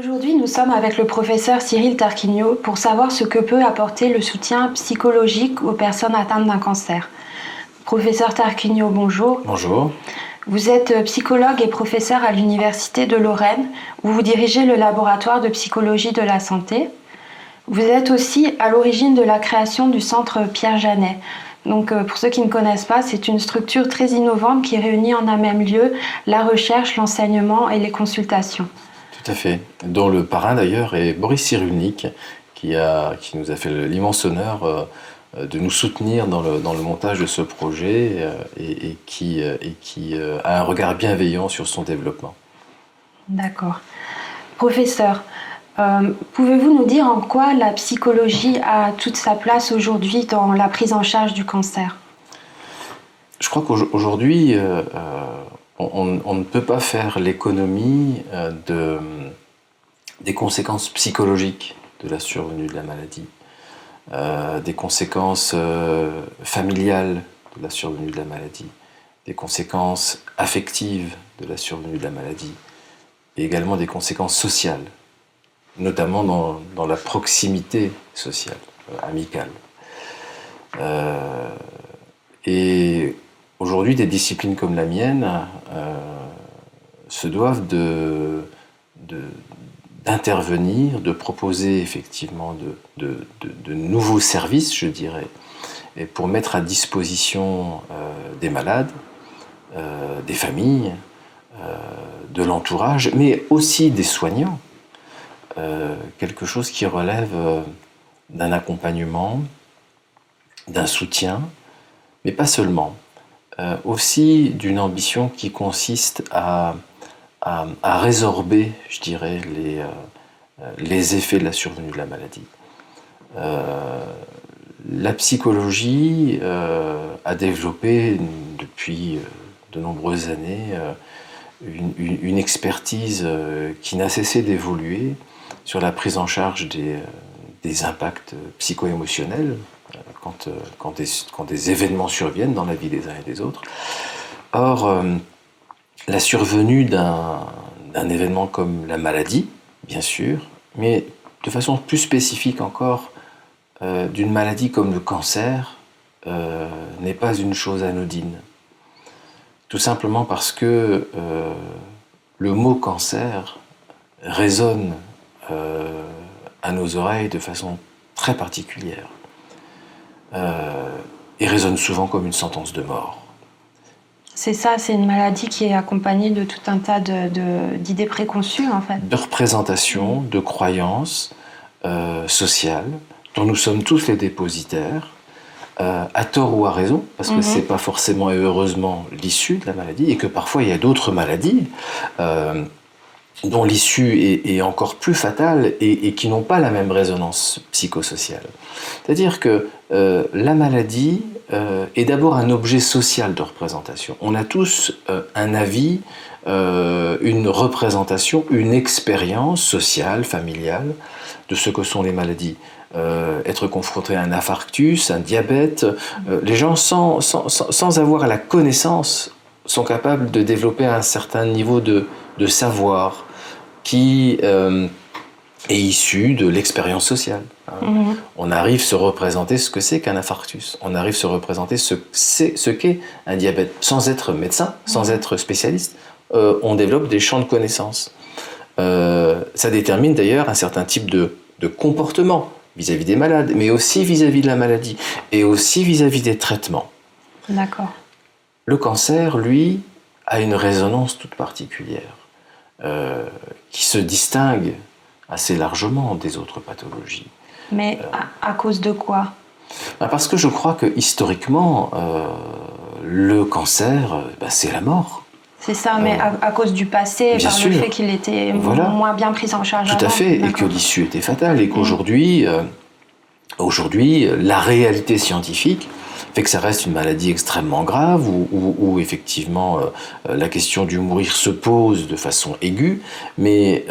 Aujourd'hui, nous sommes avec le professeur Cyril Tarquinio pour savoir ce que peut apporter le soutien psychologique aux personnes atteintes d'un cancer. Professeur Tarquinio, bonjour. Bonjour. Vous êtes psychologue et professeur à l'Université de Lorraine, où vous dirigez le laboratoire de psychologie de la santé. Vous êtes aussi à l'origine de la création du centre Pierre Janet. Donc, pour ceux qui ne connaissent pas, c'est une structure très innovante qui réunit en un même lieu la recherche, l'enseignement et les consultations. Tout à fait. Dont le parrain d'ailleurs est Boris Cyrulnik, qui nous a fait l'immense honneur de nous soutenir dans le montage de ce projet et qui a un regard bienveillant sur son développement. D'accord. Professeur, pouvez-vous nous dire en quoi la psychologie a toute sa place aujourd'hui dans la prise en charge du cancer ? Je crois qu'aujourd'hui, on ne peut pas faire l'économie des conséquences psychologiques de la survenue de la maladie, des conséquences familiales de la survenue de la maladie, des conséquences affectives de la survenue de la maladie, et également des conséquences sociales, notamment dans la proximité sociale, amicale. Et aujourd'hui, des disciplines comme la mienne se doivent d'intervenir, de proposer effectivement de nouveaux services, je dirais, et pour mettre à disposition des malades, des familles, de l'entourage, mais aussi des soignants, quelque chose qui relève d'un accompagnement, d'un soutien, mais pas seulement. Aussi d'une ambition qui consiste à résorber, je dirais, les effets de la survenue de la maladie. La psychologie a développé depuis de nombreuses années une expertise qui n'a cessé d'évoluer sur la prise en charge des impacts psycho-émotionnels quand des événements surviennent dans la vie des uns et des autres. Or, la survenue d'un événement comme la maladie, bien sûr, mais de façon plus spécifique encore, d'une maladie comme le cancer, n'est pas une chose anodine. Tout simplement parce que le mot cancer résonne à nos oreilles de façon très particulière. Et résonne souvent comme une sentence de mort. C'est ça, c'est une maladie qui est accompagnée de tout un tas d'idées préconçues, en fait. De représentations, de croyances sociales, dont nous sommes tous les dépositaires, à tort ou à raison, parce que c'est pas forcément et heureusement l'issue de la maladie, et que parfois il y a d'autres maladies dont l'issue est encore plus fatale et qui n'ont pas la même résonance psychosociale. C'est-à-dire que la maladie est d'abord un objet social de représentation. On a tous un avis, une représentation, une expérience sociale, familiale, de ce que sont les maladies. Être confronté à un infarctus, un diabète, les gens sans avoir la connaissance sont capables de développer un certain niveau de savoir qui est issu de l'expérience sociale. On arrive à se représenter ce que c'est qu'un infarctus, on arrive à se représenter ce qu'est un diabète. Sans être médecin, sans être spécialiste, on développe des champs de connaissances. Ça détermine d'ailleurs un certain type de comportement vis-à-vis des malades, mais aussi vis-à-vis de la maladie, et aussi vis-à-vis des traitements. D'accord. Le cancer, lui, a une résonance toute particulière, qui se distingue assez largement des autres pathologies. Mais à cause de quoi ? Parce que je crois que historiquement, le cancer, c'est la mort. C'est ça, mais à cause du passé, par le fait qu'il était moins bien pris en charge. Tout à fait, et que l'issue était fatale, et qu'aujourd'hui, la réalité scientifique fait que ça reste une maladie extrêmement grave, où effectivement la question du mourir se pose de façon aiguë, mais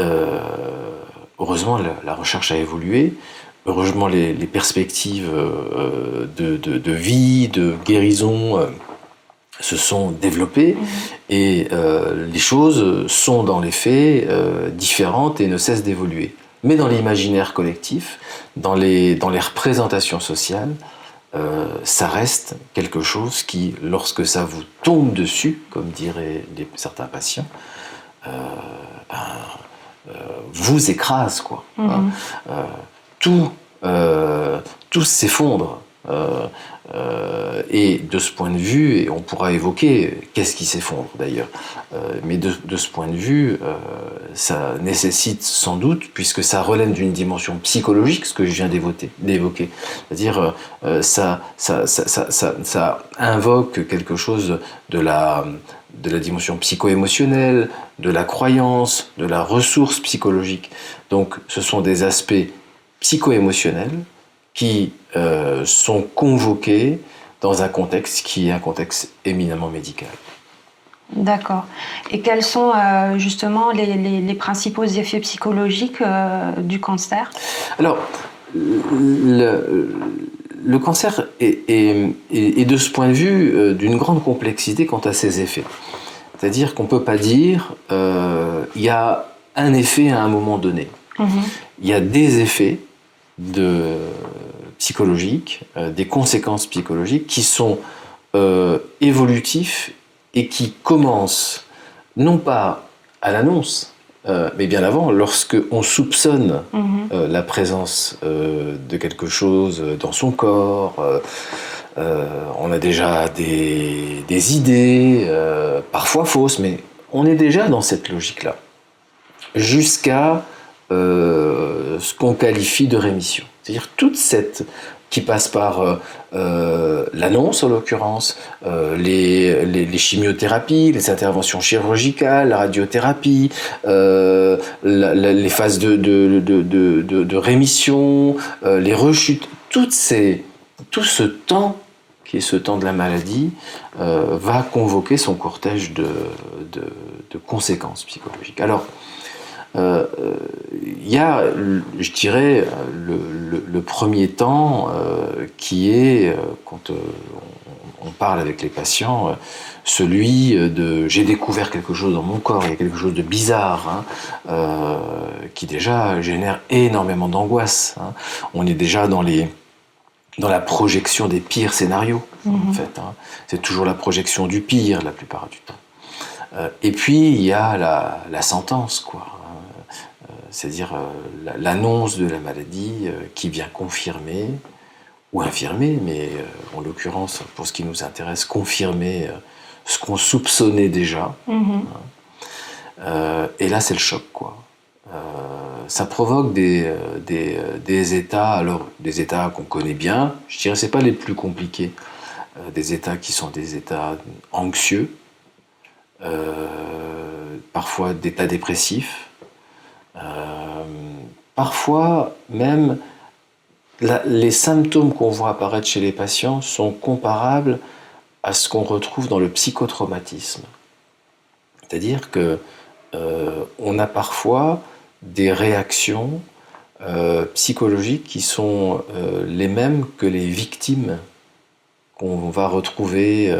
heureusement la recherche a évolué, heureusement les perspectives de vie, de guérison se sont développées et les choses sont dans les faits différentes et ne cessent d'évoluer. Mais dans l'imaginaire collectif, dans les représentations sociales, ça reste quelque chose qui, lorsque ça vous tombe dessus, comme diraient certains patients, vous écrase, quoi. Tout, tout s'effondre. Et de ce point de vue, et on pourra évoquer qu'est-ce qui s'effondre d'ailleurs, mais de ce point de vue, ça nécessite sans doute, puisque ça relève d'une dimension psychologique, ce que je viens d'évoquer, c'est-à-dire ça invoque quelque chose de la dimension psycho-émotionnelle, de la croyance, de la ressource psychologique. Donc ce sont des aspects psycho-émotionnels qui sont convoqués dans un contexte qui est un contexte éminemment médical. D'accord. Et quels sont justement les principaux effets psychologiques du cancer ? Alors, le cancer est de ce point de vue d'une grande complexité quant à ses effets. C'est-à-dire qu'on ne peut pas dire il y a un effet à un moment donné. Il y a des effets psychologiques, des conséquences psychologiques qui sont évolutifs et qui commencent non pas à l'annonce, mais bien avant, lorsque on soupçonne la présence de quelque chose dans son corps. On a déjà des idées, parfois fausses, mais on est déjà dans cette logique-là, jusqu'à ce qu'on qualifie de rémission. C'est-à-dire toute cette qui passe par l'annonce en l'occurrence, les chimiothérapies, les interventions chirurgicales, la radiothérapie, les phases de rémission, les rechutes, tout ce temps qui est ce temps de la maladie, va convoquer son cortège de conséquences psychologiques. Alors, il y a, je dirais, le premier temps qui est, quand on parle avec les patients, celui de « j'ai découvert quelque chose dans mon corps, il y a quelque chose de bizarre qui déjà génère énormément d'angoisse. On est déjà dans la projection des pires scénarios, en fait. C'est toujours la projection du pire la plupart du temps. Et puis, il y a la sentence, quoi. C'est-à-dire l'annonce de la maladie qui vient confirmer ou infirmer, mais en l'occurrence, pour ce qui nous intéresse, confirmer ce qu'on soupçonnait déjà. Et là, c'est le choc, quoi. Ça provoque des états, alors des états qu'on connaît bien, je dirais c'est pas les plus compliqués, des états qui sont des états anxieux, parfois d'états dépressifs, parfois même les symptômes qu'on voit apparaître chez les patients sont comparables à ce qu'on retrouve dans le psychotraumatisme. C'est-à-dire que on a parfois des réactions psychologiques qui sont les mêmes que les victimes qu'on va retrouver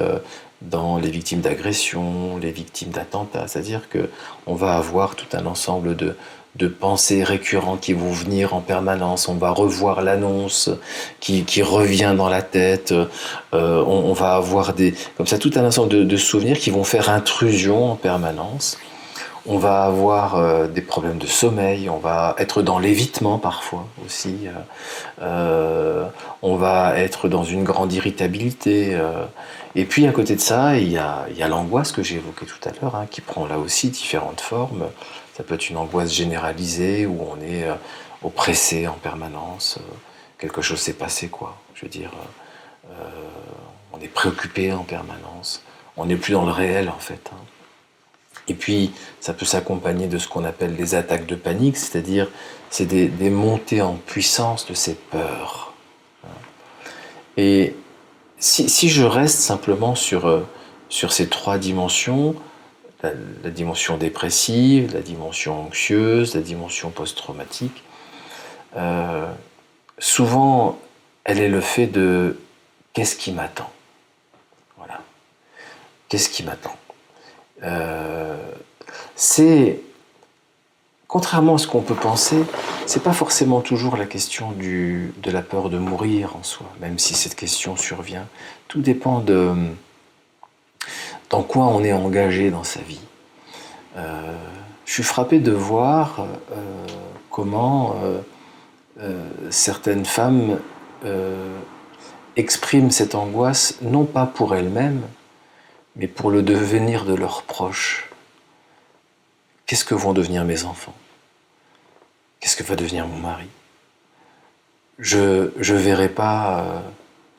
dans les victimes d'agression, les victimes d'attentats. C'est-à-dire qu'on va avoir tout un ensemble de pensées récurrentes qui vont venir en permanence. On va revoir l'annonce qui revient dans la tête. On va avoir comme ça tout un ensemble de souvenirs qui vont faire intrusion en permanence. On va avoir des problèmes de sommeil, on va être dans l'évitement parfois aussi, on va être dans une grande irritabilité. Et puis à côté de ça, il y a l'angoisse que j'ai évoquée tout à l'heure, qui prend là aussi différentes formes. Ça peut être une angoisse généralisée où on est oppressé en permanence, quelque chose s'est passé, quoi. Je veux dire, on est préoccupé en permanence, on n'est plus dans le réel en fait. Et puis, ça peut s'accompagner de ce qu'on appelle les attaques de panique, c'est-à-dire c'est des montées en puissance de ces peurs. Et si je reste simplement sur ces trois dimensions, la dimension dépressive, la dimension anxieuse, la dimension post-traumatique, souvent, elle est le fait de « qu'est-ce qui m'attend ?» Voilà. Qu'est-ce qui m'attend? C'est, contrairement à ce qu'on peut penser, c'est pas forcément toujours la question de la peur de mourir en soi, même si cette question survient. Tout dépend de dans quoi on est engagé dans sa vie. Je suis frappé de voir comment certaines femmes expriment cette angoisse, non pas pour elles-mêmes, mais pour le devenir de leurs proches. Qu'est-ce que vont devenir mes enfants? Qu'est-ce que va devenir mon mari? Je verrai pas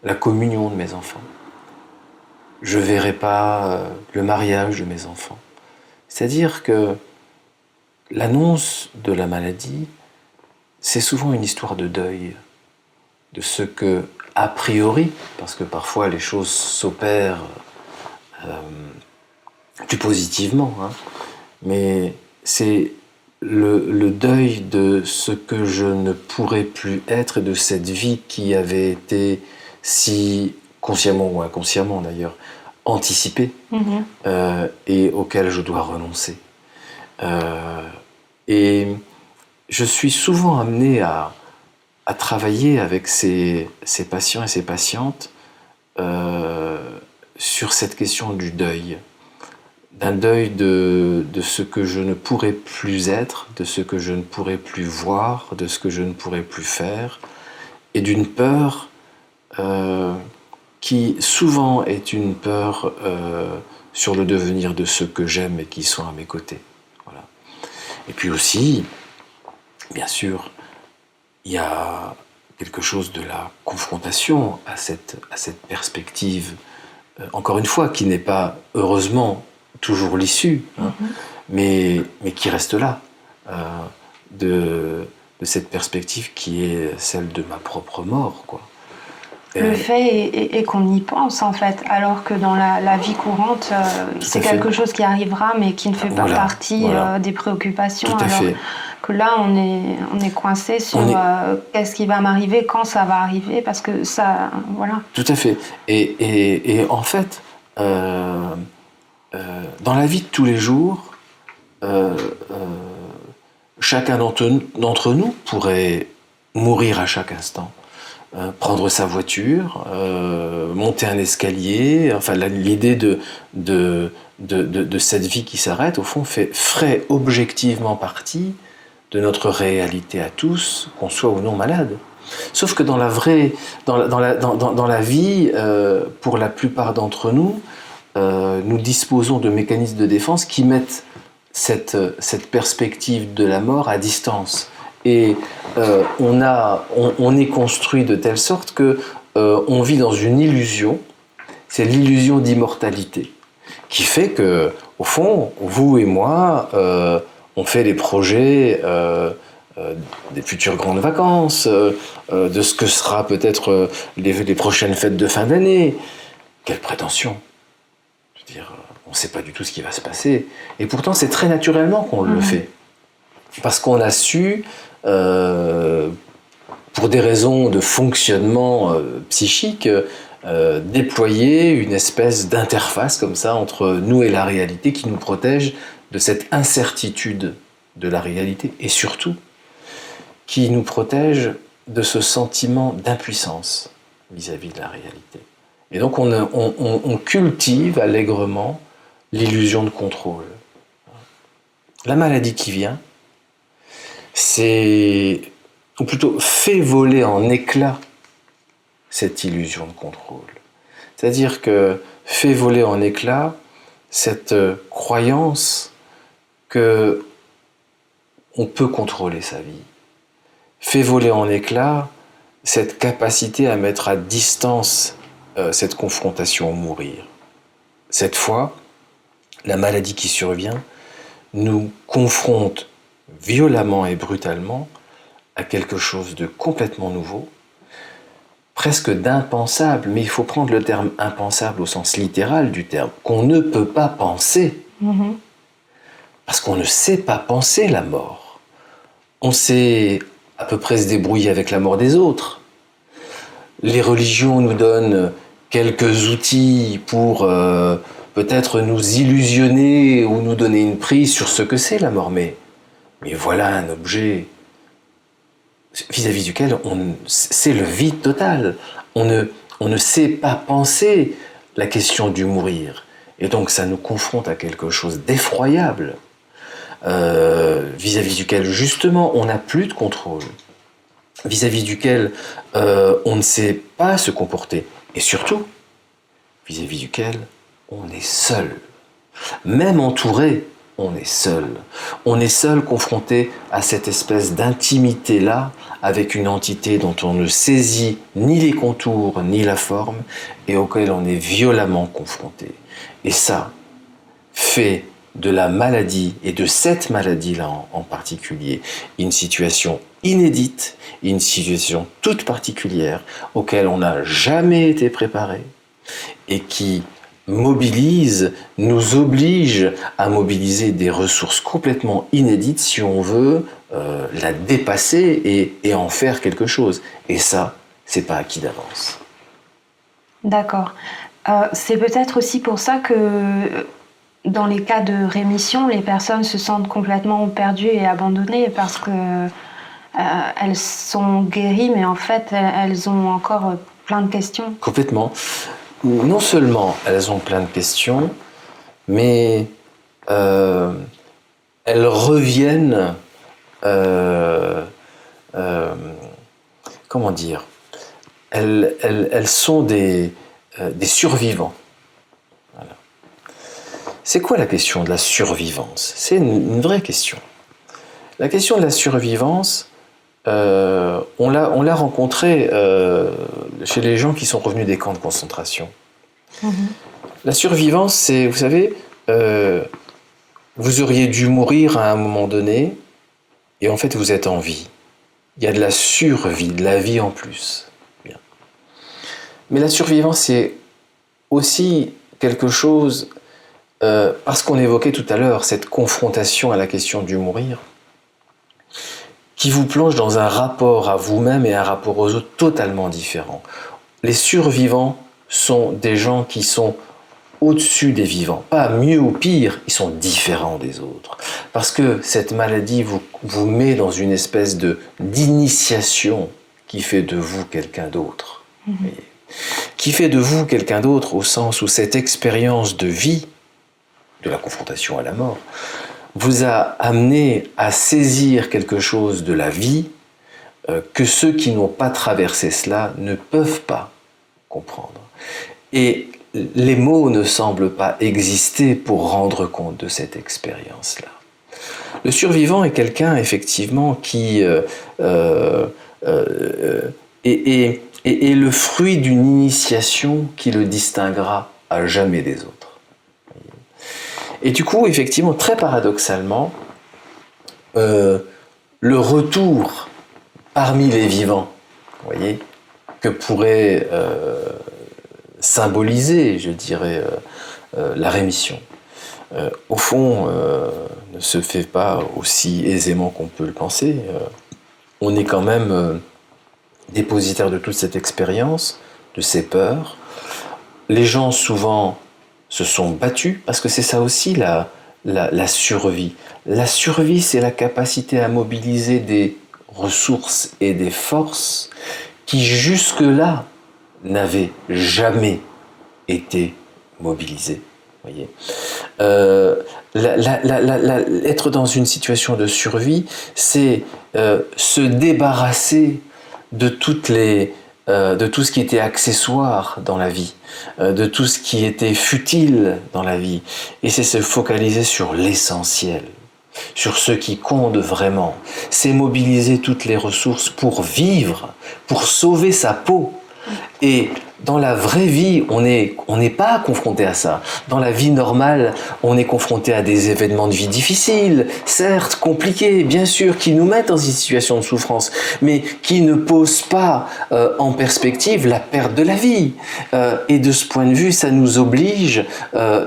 la communion de mes enfants. Je verrai pas le mariage de mes enfants. C'est-à-dire que l'annonce de la maladie, c'est souvent une histoire de deuil, de ce que, a priori, parce que parfois les choses s'opèrent plus positivement, hein, mais c'est le deuil de ce que je ne pourrais plus être et de cette vie qui avait été si consciemment ou inconsciemment d'ailleurs anticipée et auquel je dois renoncer. Et je suis souvent amené à travailler avec ces patients et ces patientes sur cette question du deuil. D'un deuil de ce que je ne pourrais plus être, de ce que je ne pourrais plus voir, de ce que je ne pourrais plus faire, et d'une peur qui souvent est une peur sur le devenir de ceux que j'aime et qui sont à mes côtés. Voilà. Et puis aussi, bien sûr, il y a quelque chose de la confrontation à cette perspective, encore une fois, qui n'est pas, heureusement, toujours l'issue, hein, mais qui reste là, de cette perspective qui est celle de ma propre mort, quoi. Le fait est qu'on y pense, en fait, alors que dans la vie courante, c'est quelque chose qui arrivera, mais qui ne fait pas partie des préoccupations. Tout à fait. Que là, on est coincé sur qu'est-ce qui va m'arriver, quand ça va arriver, parce que ça... Voilà. Tout à fait. Et en fait, dans la vie de tous les jours, chacun d'entre nous pourrait mourir à chaque instant. Prendre sa voiture, monter un escalier, enfin l'idée de cette vie qui s'arrête, au fond, ferait objectivement partie de notre réalité à tous, qu'on soit ou non malade. Sauf que dans la vie, pour la plupart d'entre nous, nous disposons de mécanismes de défense qui mettent cette perspective de la mort à distance. Et on est construit de telle sorte que on vit dans une illusion, c'est l'illusion d'immortalité, qui fait que, au fond, vous et moi, on fait des projets des futures grandes vacances, de ce que sera peut-être les prochaines fêtes de fin d'année. Quelle prétention! Je veux dire, on ne sait pas du tout ce qui va se passer. Et pourtant, c'est très naturellement qu'on le fait. Parce qu'on a su, pour des raisons de fonctionnement psychique, déployer une espèce d'interface comme ça entre nous et la réalité qui nous protège de cette incertitude de la réalité et surtout qui nous protège de ce sentiment d'impuissance vis-à-vis de la réalité. Et donc on cultive allègrement l'illusion de contrôle. La maladie qui vient, ou plutôt fait voler en éclats cette illusion de contrôle. C'est-à-dire que fait voler en éclats cette croyance que on peut contrôler sa vie. Fait voler en éclats cette capacité à mettre à distance cette confrontation au mourir. Cette fois, la maladie qui survient nous confronte violemment et brutalement à quelque chose de complètement nouveau, presque d'impensable, mais il faut prendre le terme impensable au sens littéral du terme, qu'on ne peut pas penser, parce qu'on ne sait pas penser la mort. On sait à peu près se débrouiller avec la mort des autres. Les religions nous donnent quelques outils pour peut-être nous illusionner ou nous donner une prise sur ce que c'est la mort, mais voilà un objet vis-à-vis duquel c'est le vide total. On ne sait pas penser la question du mourir. Et donc ça nous confronte à quelque chose d'effroyable, vis-à-vis duquel justement on n'a plus de contrôle, vis-à-vis duquel on ne sait pas se comporter, et surtout vis-à-vis duquel on est seul. Même entouré, on est seul. On est seul confronté à cette espèce d'intimité-là, avec une entité dont on ne saisit ni les contours ni la forme, et auquel on est violemment confronté. Et ça fait de la maladie, et de cette maladie-là en particulier, une situation inédite, une situation toute particulière, auquel on n'a jamais été préparé, et qui mobilise, nous oblige à mobiliser des ressources complètement inédites si on veut la dépasser et en faire quelque chose. Et ça, c'est pas acquis d'avance. D'accord. C'est peut-être aussi pour ça que dans les cas de rémission, les personnes se sentent complètement perdues et abandonnées parce que elles sont guéries, mais en fait, elles ont encore plein de questions. Complètement. Non seulement elles ont plein de questions, mais elles reviennent, comment dire, elles sont des survivants. Voilà. C'est quoi la question de la survivance? C'est une vraie question. La question de la survivance, on l'a rencontrée chez les gens qui sont revenus des camps de concentration. La survivance, c'est, vous savez, vous auriez dû mourir à un moment donné, et en fait vous êtes en vie. Il y a de la survie, de la vie en plus. Bien. Mais la survivance, c'est aussi quelque chose, parce qu'on évoquait tout à l'heure cette confrontation à la question du mourir, qui vous plonge dans un rapport à vous-même et un rapport aux autres totalement différent. Les survivants sont des gens qui sont au-dessus des vivants, pas mieux ou pire, ils sont différents des autres. Parce que cette maladie vous met dans une espèce d'initiation qui fait de vous quelqu'un d'autre. Qui fait de vous quelqu'un d'autre au sens où cette expérience de vie, de la confrontation à la mort, vous a amené à saisir quelque chose de la vie que ceux qui n'ont pas traversé cela ne peuvent pas comprendre. Et les mots ne semblent pas exister pour rendre compte de cette expérience-là. Le survivant est quelqu'un, effectivement, qui est le fruit d'une initiation qui le distinguera à jamais des autres. Et du coup, effectivement, très paradoxalement, le retour parmi les vivants, vous voyez, que pourrait symboliser, je dirais, la rémission, au fond, ne se fait pas aussi aisément qu'on peut le penser. On est quand même dépositaire de toute cette expérience, de ces peurs. Les gens, souvent, se sont battus, parce que c'est ça aussi la survie. La survie, c'est la capacité à mobiliser des ressources et des forces qui jusque-là n'avaient jamais été mobilisées. Voyez, être dans une situation de survie, c'est se débarrasser de tout ce qui était accessoire dans la vie, de tout ce qui était futile dans la vie, et c'est se focaliser sur l'essentiel, sur ce qui compte vraiment. C'est mobiliser toutes les ressources pour vivre, pour sauver sa peau. Et dans la vraie vie, on n'est pas confronté à ça. Dans la vie normale, on est confronté à des événements de vie difficiles, certes compliqués, bien sûr, qui nous mettent dans une situation de souffrance, mais qui ne posent pas en perspective la perte de la vie. Et de ce point de vue, ça nous oblige,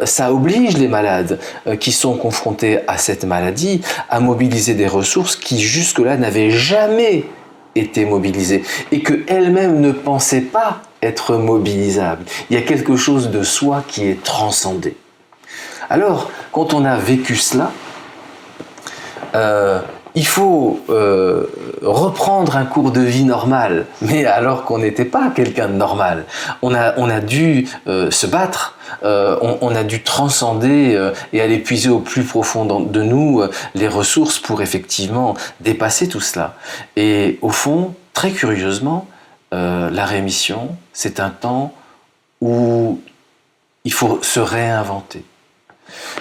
ça oblige les malades qui sont confrontés à cette maladie à mobiliser des ressources qui jusque-là n'avaient jamais été mobilisées et qu'elles-mêmes ne pensaient pas être mobilisable. Il y a quelque chose de soi qui est transcendé. Alors, quand on a vécu cela, il faut reprendre un cours de vie normal, mais alors qu'on n'était pas quelqu'un de normal. On a dû se battre, on a dû transcender et aller puiser au plus profond de nous les ressources pour effectivement dépasser tout cela. Et au fond, très curieusement, la rémission, c'est un temps où il faut se réinventer.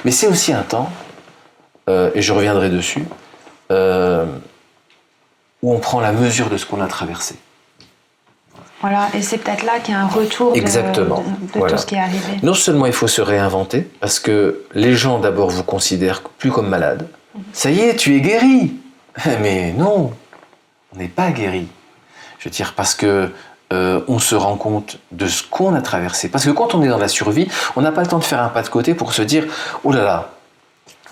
Mais c'est aussi un temps, et je reviendrai dessus, où on prend la mesure de ce qu'on a traversé. Voilà, et c'est peut-être là qu'il y a un retour Exactement. de Voilà. tout ce qui est arrivé. Non seulement il faut se réinventer, parce que les gens d'abord vous considèrent plus comme malade. Ça y est, tu es guéri. Mais non, on n'est pas guéri. Je veux dire, parce que on se rend compte de ce qu'on a traversé. Parce que quand on est dans la survie, on n'a pas le temps de faire un pas de côté pour se dire « Oh là là,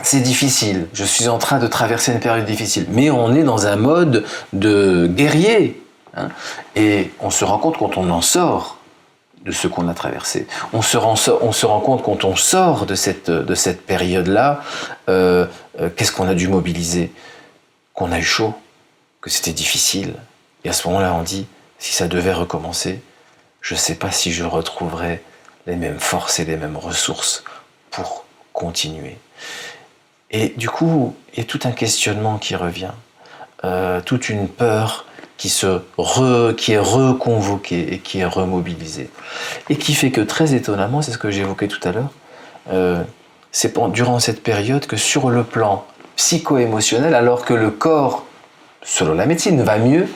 c'est difficile, je suis en train de traverser une période difficile. » Mais on est dans un mode de guerrier. Hein, et on se rend compte quand on en sort de ce qu'on a traversé. On se rend compte quand on sort de cette période-là, qu'est-ce qu'on a dû mobiliser, qu'on a eu chaud, que c'était difficile. Et à ce moment-là, on dit, si ça devait recommencer, je ne sais pas si je retrouverais les mêmes forces et les mêmes ressources pour continuer. Et du coup, il y a tout un questionnement qui revient, toute une peur qui est reconvoquée et qui est remobilisée. Et qui fait que, très étonnamment, c'est ce que j'évoquais tout à l'heure, c'est durant cette période que sur le plan psycho-émotionnel, alors que le corps, selon la médecine, va mieux,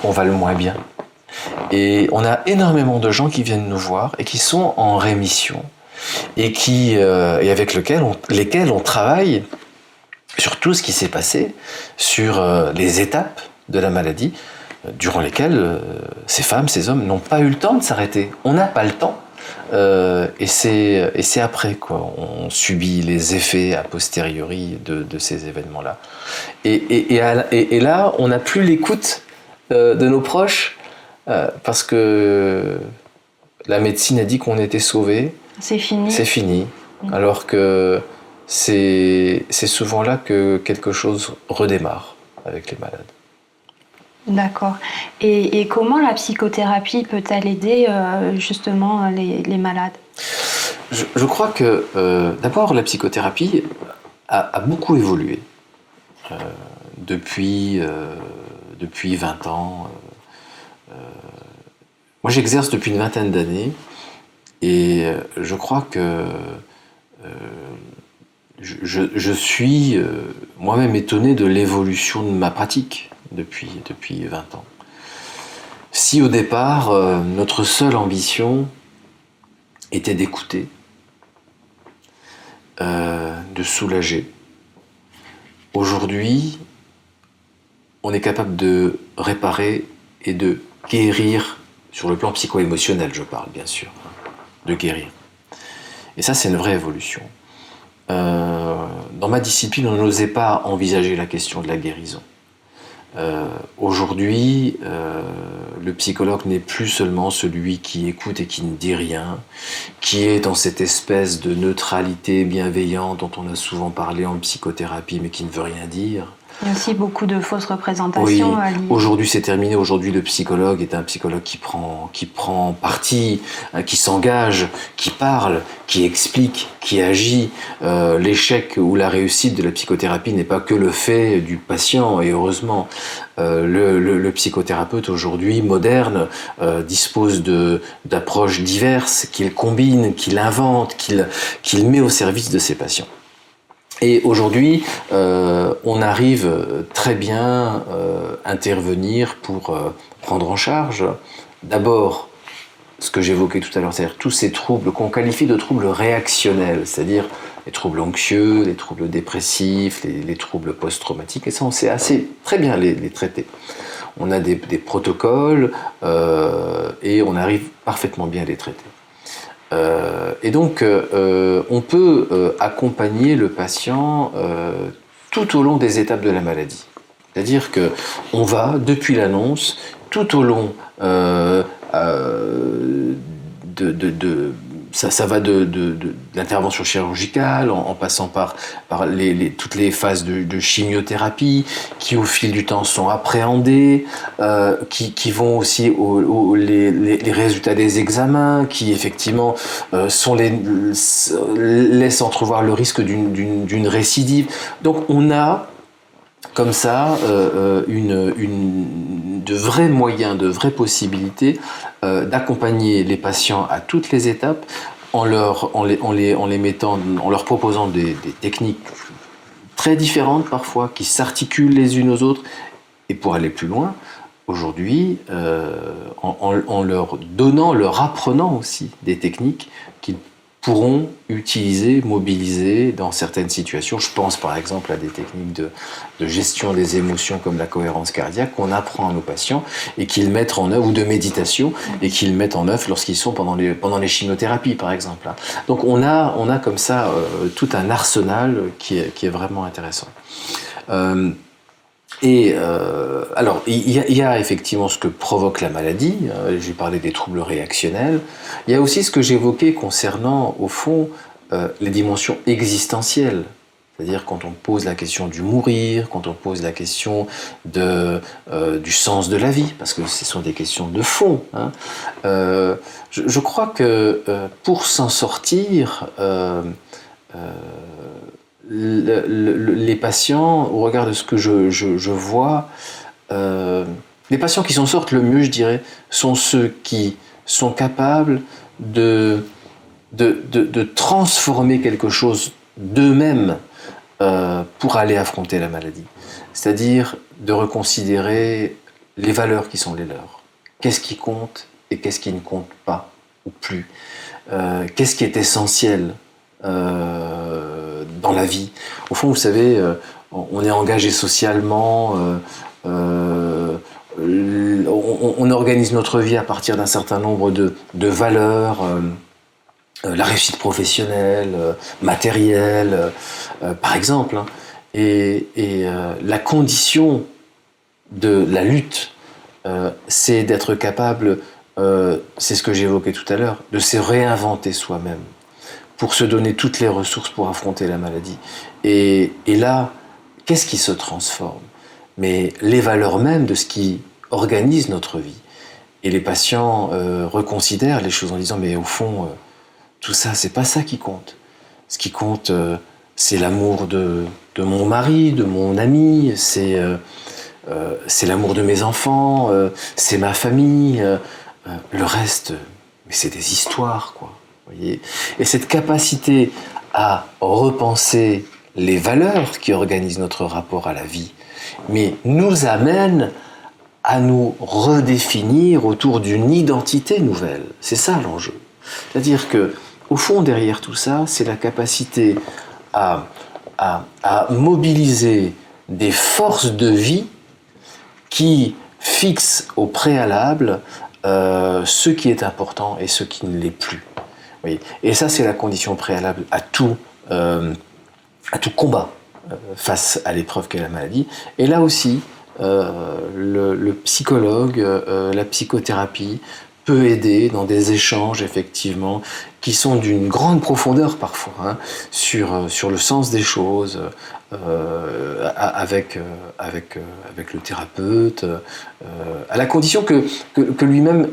on va le moins bien. Et on a énormément de gens qui viennent nous voir et qui sont en rémission et avec lesquels on travaille sur tout ce qui s'est passé, sur les étapes de la maladie, durant lesquelles ces femmes, ces hommes n'ont pas eu le temps de s'arrêter. On n'a pas le temps. Et c'est après, quoi. On subit les effets a posteriori de ces événements-là. Et là, on n'a plus l'écoute de nos proches parce que la médecine a dit qu'on était sauvés. C'est fini. C'est fini. Alors que c'est souvent là que quelque chose redémarre avec les malades. D'accord. Et comment la psychothérapie peut-elle aider justement les malades ? Je crois que d'abord la psychothérapie a beaucoup évolué depuis 20 ans. Moi j'exerce depuis une vingtaine d'années et je crois que je suis moi-même étonné de l'évolution de ma pratique depuis 20 ans. Si au départ, notre seule ambition était d'écouter, de soulager, aujourd'hui, on est capable de réparer et de guérir, sur le plan psycho-émotionnel, je parle bien sûr, de guérir. Et ça, c'est une vraie évolution. Dans ma discipline, on n'osait pas envisager la question de la guérison. Aujourd'hui, le psychologue n'est plus seulement celui qui écoute et qui ne dit rien, qui est dans cette espèce de neutralité bienveillante dont on a souvent parlé en psychothérapie, mais qui ne veut rien dire. Il y a aussi beaucoup de fausses représentations. Oui, aujourd'hui c'est terminé. Aujourd'hui le psychologue est un psychologue qui prend parti, qui s'engage, qui parle, qui explique, qui agit. L'échec ou la réussite de la psychothérapie n'est pas que le fait du patient, et heureusement. Le psychothérapeute aujourd'hui moderne dispose d'approches diverses qu'il combine, qu'il invente, qu'il met au service de ses patients. Et aujourd'hui, on arrive très bien à intervenir pour prendre en charge d'abord ce que j'évoquais tout à l'heure, c'est-à-dire tous ces troubles qu'on qualifie de troubles réactionnels, c'est-à-dire les troubles anxieux, les troubles dépressifs, les troubles post-traumatiques, et ça on sait très bien les traiter. On a des protocoles et on arrive parfaitement bien à les traiter. Et donc, on peut accompagner le patient tout au long des étapes de la maladie. C'est-à-dire qu'on va, depuis l'annonce, tout au long Ça va de l'intervention chirurgicale en passant par toutes les phases de chimiothérapie qui au fil du temps sont appréhendées, qui vont aussi les résultats des examens qui effectivement laissent entrevoir le risque d'une récidive. Donc on a comme ça de vrais moyens, de vraies possibilités d'accompagner les patients à toutes les étapes en leur proposant des techniques très différentes parfois, qui s'articulent les unes aux autres. Et pour aller plus loin, aujourd'hui, en leur apprenant aussi des techniques qu'ils pourront utiliser, mobiliser dans certaines situations. Je pense par exemple à des techniques de gestion des émotions comme la cohérence cardiaque qu'on apprend à nos patients et qu'ils mettent en œuvre, ou de méditation, et qu'ils mettent en œuvre lorsqu'ils sont pendant les chimiothérapies par exemple. Donc on a comme ça tout un arsenal qui est vraiment intéressant. Alors, il y a effectivement ce que provoque la maladie, j'ai parlé des troubles réactionnels, il y a aussi ce que j'évoquais concernant, au fond, les dimensions existentielles, c'est-à-dire quand on pose la question du mourir, quand on pose la question du sens de la vie, parce que ce sont des questions de fond. Je crois que pour s'en sortir, les patients, au regard de ce que je vois, les patients qui s'en sortent le mieux, je dirais, sont ceux qui sont capables de transformer quelque chose d'eux-mêmes pour aller affronter la maladie. C'est-à-dire de reconsidérer les valeurs qui sont les leurs. Qu'est-ce qui compte et qu'est-ce qui ne compte pas ou plus. Qu'est-ce qui est essentiel dans la vie. Au fond, vous savez, on est engagé socialement, on organise notre vie à partir d'un certain nombre de valeurs, la réussite professionnelle, matérielle, par exemple. Et la condition de la lutte, c'est d'être capable, c'est ce que j'évoquais tout à l'heure, de se réinventer soi-même, pour se donner toutes les ressources pour affronter la maladie. Et là, qu'est-ce qui se transforme? Mais les valeurs mêmes de ce qui organise notre vie. Et les patients reconsidèrent les choses en disant, mais au fond, tout ça, c'est pas ça qui compte. Ce qui compte, c'est l'amour de mon mari, de mon ami, c'est l'amour de mes enfants, c'est ma famille. Le reste, mais c'est des histoires, quoi. Voyez. Et cette capacité à repenser les valeurs qui organisent notre rapport à la vie, mais nous amène à nous redéfinir autour d'une identité nouvelle. C'est ça l'enjeu. C'est-à-dire que, au fond, derrière tout ça, c'est la capacité à mobiliser des forces de vie qui fixent au préalable ce qui est important et ce qui ne l'est plus. Oui. Et ça, c'est la condition préalable à tout combat face à l'épreuve qu'est la maladie. Et là aussi, le psychologue, la psychothérapie peut aider dans des échanges, effectivement, qui sont d'une grande profondeur parfois, sur le sens des choses, avec le thérapeute, à la condition que lui-même,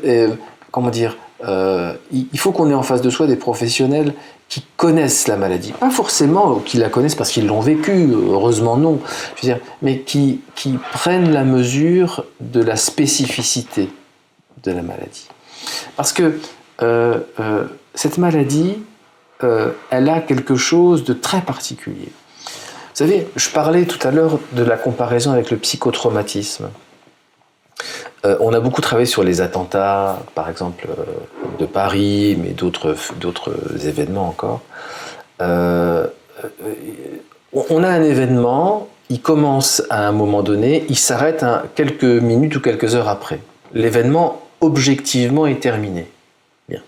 il faut qu'on ait en face de soi des professionnels qui connaissent la maladie, pas forcément qui la connaissent parce qu'ils l'ont vécue, heureusement non, je veux dire, mais qui prennent la mesure de la spécificité de la maladie. Parce que cette maladie, elle a quelque chose de très particulier. Vous savez, je parlais tout à l'heure de la comparaison avec le psychotraumatisme. On a beaucoup travaillé sur les attentats, par exemple de Paris, mais d'autres événements encore. On a un événement, il commence à un moment donné, il s'arrête quelques minutes ou quelques heures après. L'événement, objectivement, est terminé. Bien.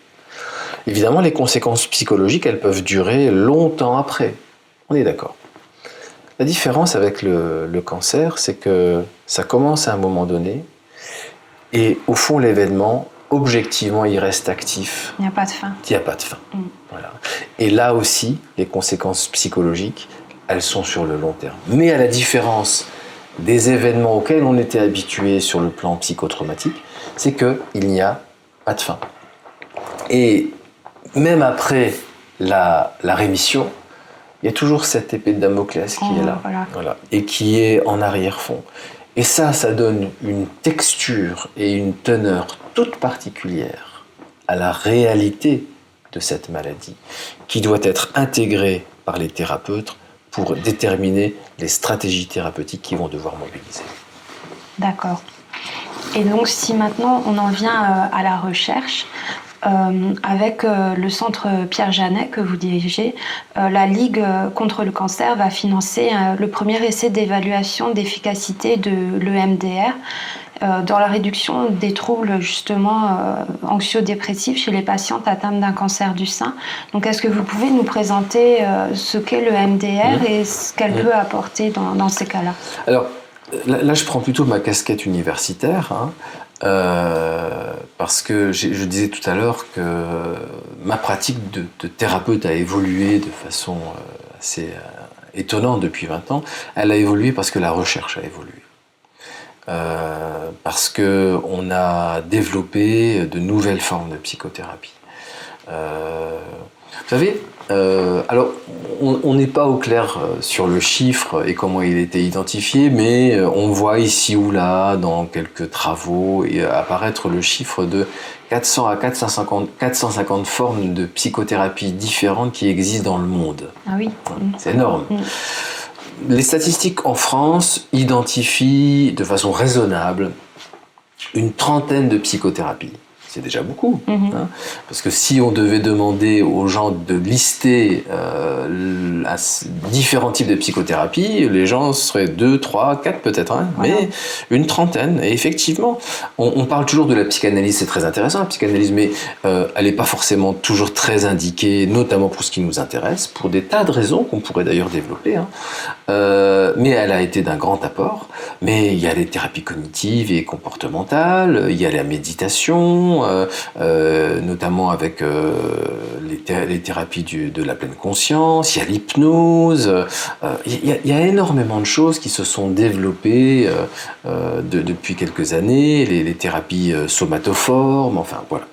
Évidemment, les conséquences psychologiques, elles peuvent durer longtemps après. On est d'accord. La différence avec le cancer, c'est que ça commence à un moment donné, et au fond, l'événement, objectivement, il reste actif. Il n'y a pas de fin. Il n'y a pas de fin. Voilà. Et là aussi, les conséquences psychologiques, elles sont sur le long terme. Mais à la différence des événements auxquels on était habitué sur le plan psychotraumatique, c'est qu'il n'y a pas de fin. Et même après la rémission, il y a toujours cette épée de Damoclès qui est là, voilà, et qui est en arrière-fond. Et ça donne une texture et une teneur toute particulière à la réalité de cette maladie, qui doit être intégrée par les thérapeutes pour déterminer les stratégies thérapeutiques qu'ils vont devoir mobiliser. D'accord. Et donc, si maintenant on en vient à la recherche, avec le centre Pierre Janet que vous dirigez, la Ligue contre le cancer va financer le premier essai d'évaluation d'efficacité de l'EMDR dans la réduction des troubles justement anxio-dépressifs chez les patientes atteintes d'un cancer du sein. Donc est-ce que vous pouvez nous présenter ce qu'est l'EMDR et ce qu'elle peut apporter dans ces cas-là? Alors là, je prends plutôt ma casquette universitaire, parce que je disais tout à l'heure que ma pratique de thérapeute a évolué de façon assez étonnante depuis 20 ans. Elle a évolué parce que la recherche a évolué. Parce qu'on a développé de nouvelles formes de psychothérapie. Vous savez, alors on n'est pas au clair sur le chiffre et comment il a été identifié, mais on voit ici ou là, dans quelques travaux, apparaître le chiffre de 400 à 450 formes de psychothérapie différentes qui existent dans le monde. Ah oui. C'est énorme. Les statistiques en France identifient de façon raisonnable une trentaine de psychothérapies. C'est déjà beaucoup. Parce que si on devait demander aux gens de lister différents types de psychothérapie, les gens seraient 2, 3, 4 peut-être, mais une trentaine. Et effectivement, on parle toujours de la psychanalyse, c'est très intéressant la psychanalyse, mais elle n'est pas forcément toujours très indiquée, notamment pour ce qui nous intéresse, pour des tas de raisons qu'on pourrait d'ailleurs développer. Mais elle a été d'un grand apport. Mais il y a les thérapies cognitives et comportementales, il y a la méditation, notamment avec les thérapies de la pleine conscience, il y a l'hypnose, il y a énormément de choses qui se sont développées depuis quelques années, les thérapies somatoformes, enfin voilà.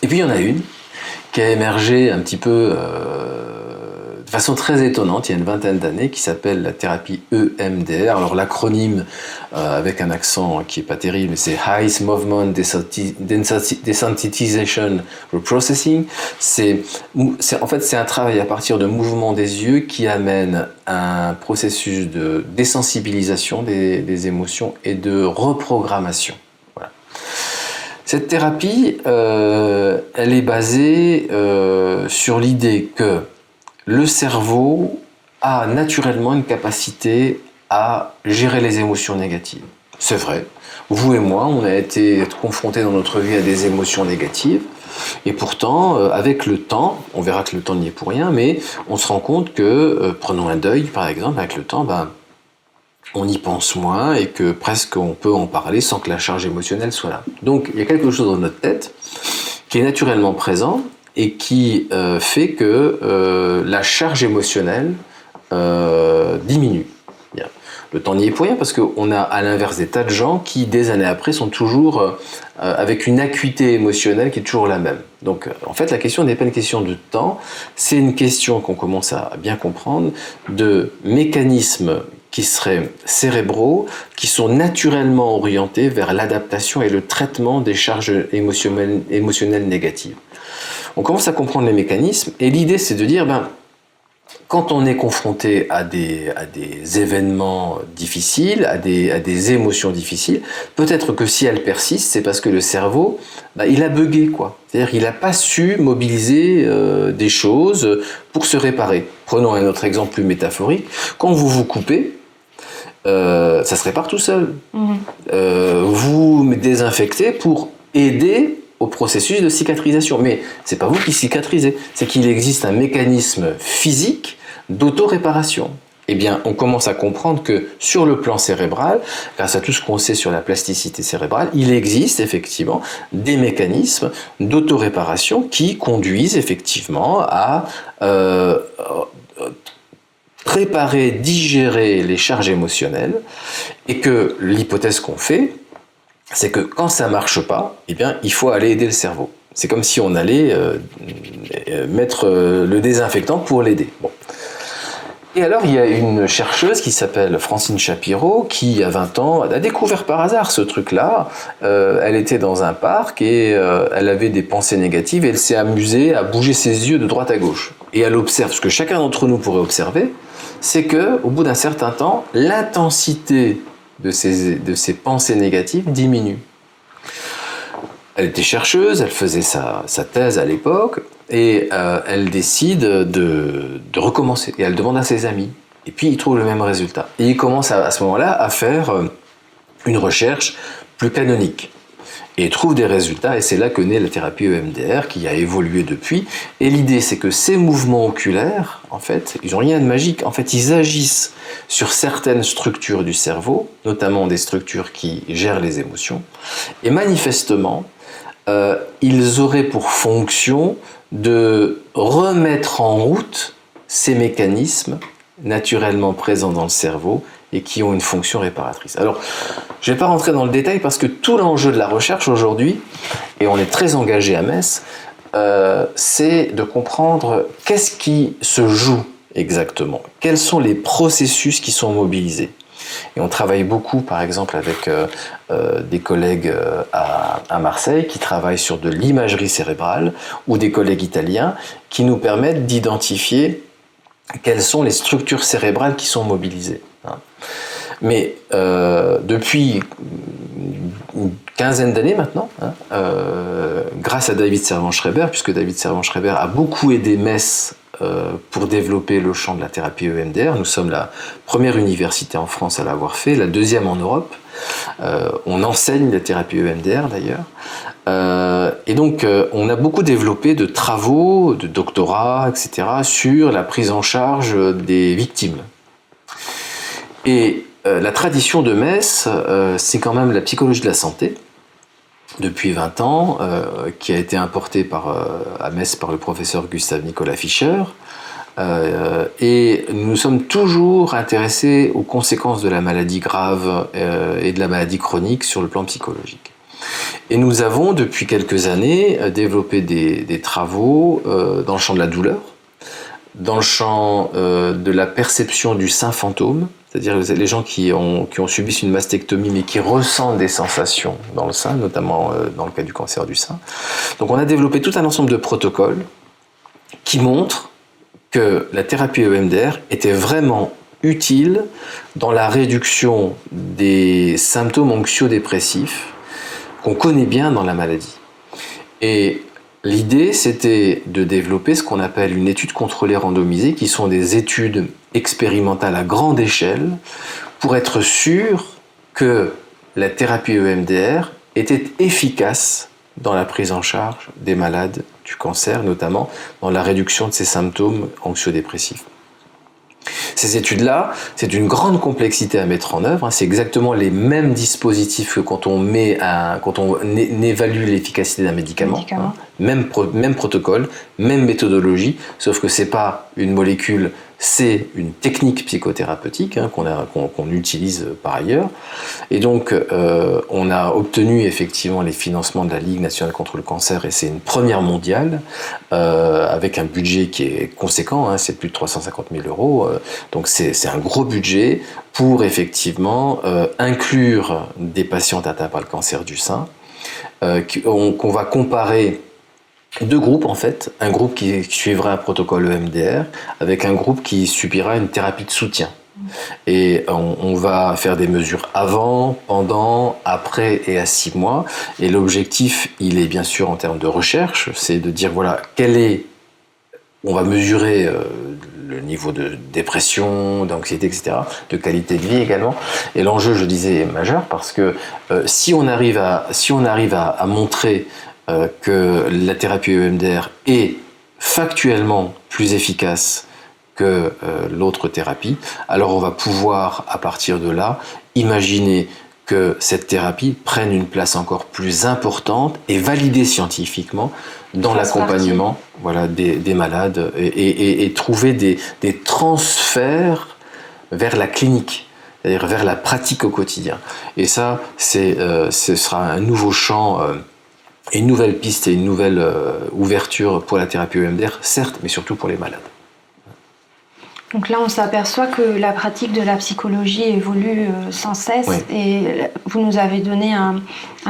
Et puis il y en a une qui a émergé un petit peu de façon très étonnante, il y a une vingtaine d'années, qui s'appelle la thérapie EMDR. Alors l'acronyme, avec un accent qui n'est pas terrible, c'est Eyes Movement Desensitization Reprocessing. En fait, c'est un travail à partir de mouvements des yeux qui amène un processus de désensibilisation des émotions et de reprogrammation. Voilà. Cette thérapie, elle est basée sur l'idée que le cerveau a naturellement une capacité à gérer les émotions négatives. C'est vrai. Vous et moi, on a été confrontés dans notre vie à des émotions négatives. Et pourtant, avec le temps, on verra que le temps n'y est pour rien, mais on se rend compte que, prenons un deuil par exemple, avec le temps, on y pense moins et que presque on peut en parler sans que la charge émotionnelle soit là. Donc il y a quelque chose dans notre tête qui est naturellement présent et qui fait que la charge émotionnelle diminue. Bien. Le temps n'y est pour rien parce qu'on a à l'inverse des tas de gens qui, des années après, sont toujours avec une acuité émotionnelle qui est toujours la même. Donc en fait, la question n'est pas une question de temps, c'est une question qu'on commence à bien comprendre de mécanismes qui seraient cérébraux, qui sont naturellement orientés vers l'adaptation et le traitement des charges émotionnelles négatives. On commence à comprendre les mécanismes et l'idée c'est de dire, quand on est confronté à des événements difficiles, à des émotions difficiles, peut-être que si elles persistent, c'est parce que le cerveau, il a bugué, quoi. C'est-à-dire qu'il n'a pas su mobiliser des choses pour se réparer. Prenons un autre exemple plus métaphorique. Quand vous vous coupez, ça se répare tout seul. Vous désinfectez pour aider au processus de cicatrisation. Mais c'est pas vous qui cicatrisez, c'est qu'il existe un mécanisme physique d'auto-réparation. eh bien, on commence à comprendre que sur le plan cérébral, grâce à tout ce qu'on sait sur la plasticité cérébrale, il existe effectivement des mécanismes d'autoréparation qui conduisent effectivement à préparer, digérer les charges émotionnelles, et que l'hypothèse qu'on fait, c'est que quand ça marche pas, eh bien, il faut aller aider le cerveau. C'est comme si on allait mettre le désinfectant pour l'aider. Bon. Et alors, il y a une chercheuse qui s'appelle Francine Shapiro, qui, à 20 ans, a découvert par hasard ce truc-là. Elle était dans un parc et elle avait des pensées négatives et elle s'est amusée à bouger ses yeux de droite à gauche. Et elle observe, ce que chacun d'entre nous pourrait observer, c'est qu'au bout d'un certain temps, l'intensité de ces pensées négatives diminue. Elle était chercheuse, elle faisait sa thèse à l'époque, et elle décide de recommencer. Et elle demande à ses amis. Et puis il trouve le même résultat. Et il commence à ce moment-là à faire une recherche plus canonique. Et il trouve des résultats, et c'est là que naît la thérapie EMDR, qui a évolué depuis. Et l'idée, c'est que ces mouvements oculaires, en fait, ils n'ont rien de magique. En fait, ils agissent sur certaines structures du cerveau, notamment des structures qui gèrent les émotions. Et manifestement, ils auraient pour fonction de remettre en route ces mécanismes naturellement présents dans le cerveau et qui ont une fonction réparatrice. Alors, je ne vais pas rentrer dans le détail parce que tout l'enjeu de la recherche aujourd'hui, et on est très engagé à Metz, c'est de comprendre qu'est-ce qui se joue exactement, quels sont les processus qui sont mobilisés. Et on travaille beaucoup, par exemple, avec des collègues à Marseille qui travaillent sur de l'imagerie cérébrale, ou des collègues italiens qui nous permettent d'identifier quelles sont les structures cérébrales qui sont mobilisées. Mais depuis une quinzaine d'années maintenant, grâce à David Servan-Schreiber, puisque David Servan-Schreiber a beaucoup aidé Metz pour développer le champ de la thérapie EMDR. Nous sommes la première université en France à l'avoir fait, la deuxième en Europe. On enseigne la thérapie EMDR d'ailleurs. Et donc, on a beaucoup développé de travaux, de doctorats, etc., sur la prise en charge des victimes. Et la tradition de Metz, c'est quand même la psychologie de la santé, depuis 20 ans, qui a été importée à Metz par le professeur Gustave Nicolas Fischer. Et nous sommes toujours intéressés aux conséquences de la maladie grave et de la maladie chronique sur le plan psychologique. Et nous avons, depuis quelques années, développé des travaux dans le champ de la douleur, dans le champ de la perception du sein fantôme, c'est-à-dire les gens qui ont subi une mastectomie mais qui ressentent des sensations dans le sein, notamment dans le cas du cancer du sein. Donc on a développé tout un ensemble de protocoles qui montrent que la thérapie EMDR était vraiment utile dans la réduction des symptômes anxio-dépressifs qu'on connaît bien dans la maladie. Et l'idée, c'était de développer ce qu'on appelle une étude contrôlée randomisée, qui sont des études expérimentales à grande échelle, pour être sûr que la thérapie EMDR était efficace dans la prise en charge des malades du cancer, notamment dans la réduction de ces symptômes anxio-dépressifs. Ces études-là, c'est d'une grande complexité à mettre en œuvre. C'est exactement les mêmes dispositifs que quand on évalue l'efficacité d'un médicament. Même protocole, même méthodologie, sauf que c'est pas une molécule, c'est une technique psychothérapeutique qu'on utilise par ailleurs. Et donc, on a obtenu effectivement les financements de la Ligue nationale contre le cancer, et c'est une première mondiale, avec un budget qui est conséquent, c'est plus de 350 000 euros. Donc c'est un gros budget pour effectivement inclure des patientes atteintes par le cancer du sein, qu'on va comparer deux groupes en fait, un groupe qui suivra un protocole EMDR avec un groupe qui subira une thérapie de soutien. Et on va faire des mesures avant, pendant, après et à 6 mois. Et l'objectif, il est bien sûr en termes de recherche, c'est de dire voilà, on va mesurer le niveau de dépression, d'anxiété, etc., de qualité de vie également. Et l'enjeu, je disais, est majeur parce que si on arrive à montrer que la thérapie EMDR est factuellement plus efficace que l'autre thérapie, alors on va pouvoir, à partir de là, imaginer que cette thérapie prenne une place encore plus importante et validée scientifiquement dans l'accompagnement des malades et trouver des transferts vers la clinique, c'est-à-dire vers la pratique au quotidien. Et ça, ce sera un nouveau champ, une nouvelle piste et une nouvelle ouverture pour la thérapie EMDR, certes, mais surtout pour les malades. Donc là, on s'aperçoit que la pratique de la psychologie évolue sans cesse, oui. Et vous nous avez donné un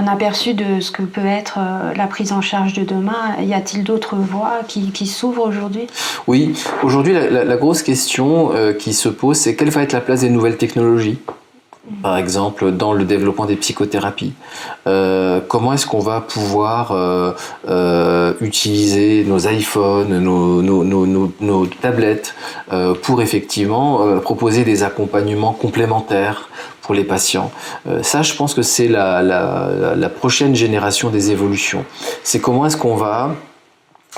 aperçu de ce que peut être la prise en charge de demain. Y a-t-il d'autres voies qui s'ouvrent aujourd'hui ? Oui, aujourd'hui, la grosse question qui se pose, c'est quelle va être la place des nouvelles technologies ? Par exemple, dans le développement des psychothérapies. Comment est-ce qu'on va pouvoir utiliser nos iPhones, nos tablettes pour effectivement proposer des accompagnements complémentaires pour les patients. Ça, je pense que c'est la prochaine génération des évolutions. C'est comment est-ce qu'on va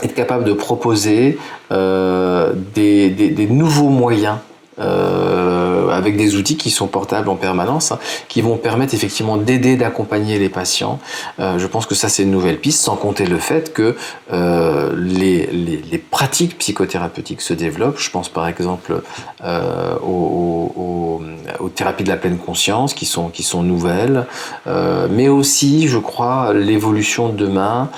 être capable de proposer des nouveaux moyens avec des outils qui sont portables en permanence, qui vont permettre effectivement d'aider, d'accompagner les patients. Je pense que ça, c'est une nouvelle piste, sans compter le fait que les pratiques psychothérapeutiques se développent. Je pense par exemple aux thérapies de la pleine conscience qui sont nouvelles, mais aussi, je crois, l'évolution de demain,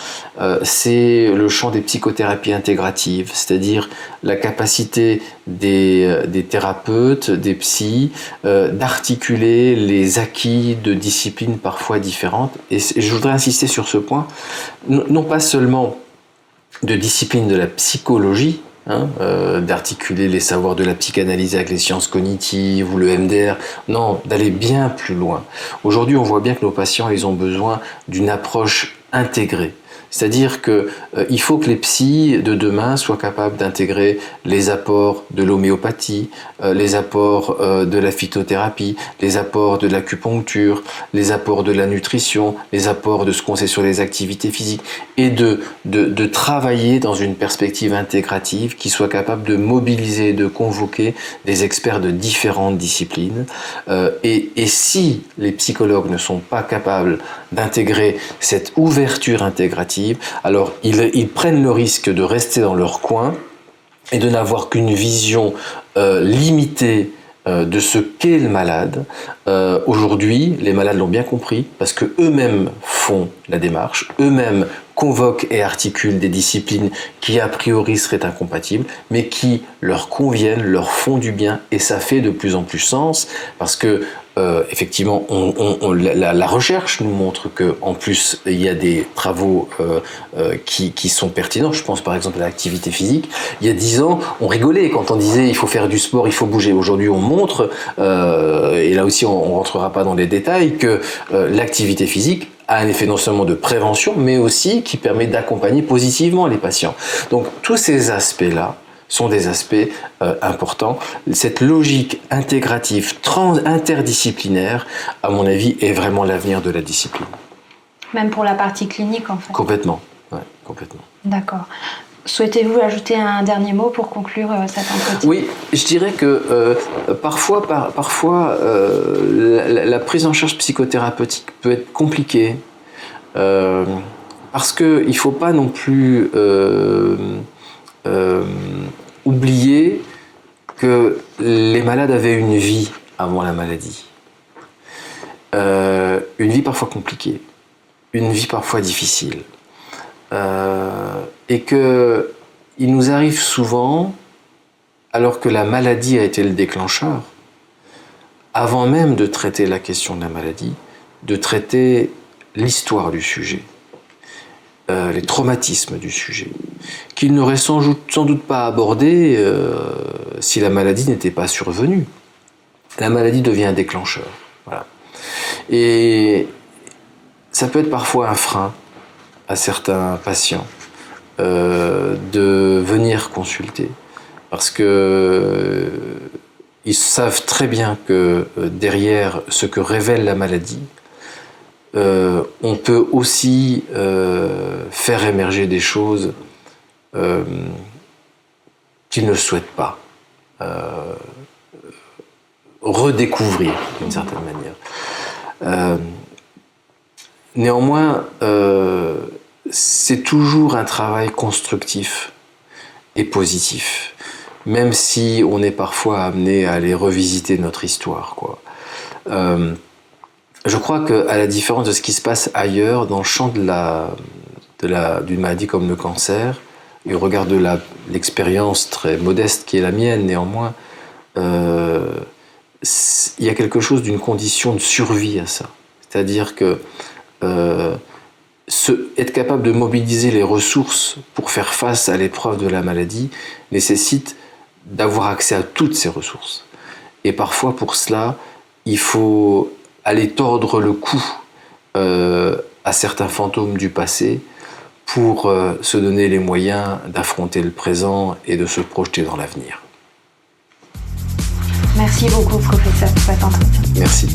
c'est le champ des psychothérapies intégratives, c'est-à-dire la capacité des thérapeutes, des psys, d'articuler les acquis de disciplines parfois différentes. Et je voudrais insister sur ce point, non pas seulement de disciplines de la psychologie, d'articuler les savoirs de la psychanalyse avec les sciences cognitives ou le MDR, non, d'aller bien plus loin. Aujourd'hui, on voit bien que nos patients, ils ont besoin d'une approche intégrée. C'est-à-dire qu'il faut que les psys de demain soient capables d'intégrer les apports de l'homéopathie, les apports de la phytothérapie, les apports de l'acupuncture, les apports de la nutrition, les apports de ce qu'on sait sur les activités physiques, et de travailler dans une perspective intégrative qui soit capable de mobiliser, de convoquer des experts de différentes disciplines. Et si les psychologues ne sont pas capables d'intégrer cette ouverture intégrative, alors ils prennent le risque de rester dans leur coin et de n'avoir qu'une vision limitée de ce qu'est le malade. Aujourd'hui, les malades l'ont bien compris parce que eux-mêmes font la démarche, eux-mêmes convoquent et articulent des disciplines qui a priori seraient incompatibles, mais qui leur conviennent, leur font du bien, et ça fait de plus en plus sens parce que effectivement, la recherche nous montre qu'en plus, il y a des travaux qui sont pertinents. Je pense par exemple à l'activité physique. Il y a 10 ans, on rigolait quand on disait il faut faire du sport, il faut bouger. Aujourd'hui, on montre, et là aussi on ne rentrera pas dans les détails, que l'activité physique a un effet non seulement de prévention, mais aussi qui permet d'accompagner positivement les patients. Donc tous ces aspects-là sont des aspects importants. Cette logique intégrative, interdisciplinaire, à mon avis, est vraiment l'avenir de la discipline. Même pour la partie clinique, en fait. Complètement, ouais, complètement. D'accord. Souhaitez-vous ajouter un dernier mot pour conclure cet entretien ? Oui, je dirais que parfois la prise en charge psychothérapeutique peut être compliquée parce qu'il ne faut pas non plus oublier que les malades avaient une vie avant la maladie. Une vie parfois compliquée, une vie parfois difficile. Et qu'il nous arrive souvent, alors que la maladie a été le déclencheur, avant même de traiter la question de la maladie, de traiter l'histoire du sujet, les traumatismes du sujet, qu'il n'aurait sans doute pas abordé si la maladie n'était pas survenue. La maladie devient un déclencheur. Voilà. Et ça peut être parfois un frein à certains patients de venir consulter, parce que ils savent très bien que derrière ce que révèle la maladie, on peut aussi faire émerger des choses qu'ils ne souhaitent pas. redécouvrir d'une certaine manière. Néanmoins, c'est toujours un travail constructif et positif, même si on est parfois amené à aller revisiter notre histoire, quoi. Je crois qu'à la différence de ce qui se passe ailleurs, dans le champ d'une maladie comme le cancer, et au regard de l'expérience très modeste qui est la mienne, néanmoins, il y a quelque chose d'une condition de survie à ça. C'est-à-dire que être capable de mobiliser les ressources pour faire face à l'épreuve de la maladie nécessite d'avoir accès à toutes ces ressources. Et parfois, pour cela, il faut aller tordre le cou à certains fantômes du passé pour se donner les moyens d'affronter le présent et de se projeter dans l'avenir. Merci beaucoup, professeur, pour cet entretien. Merci.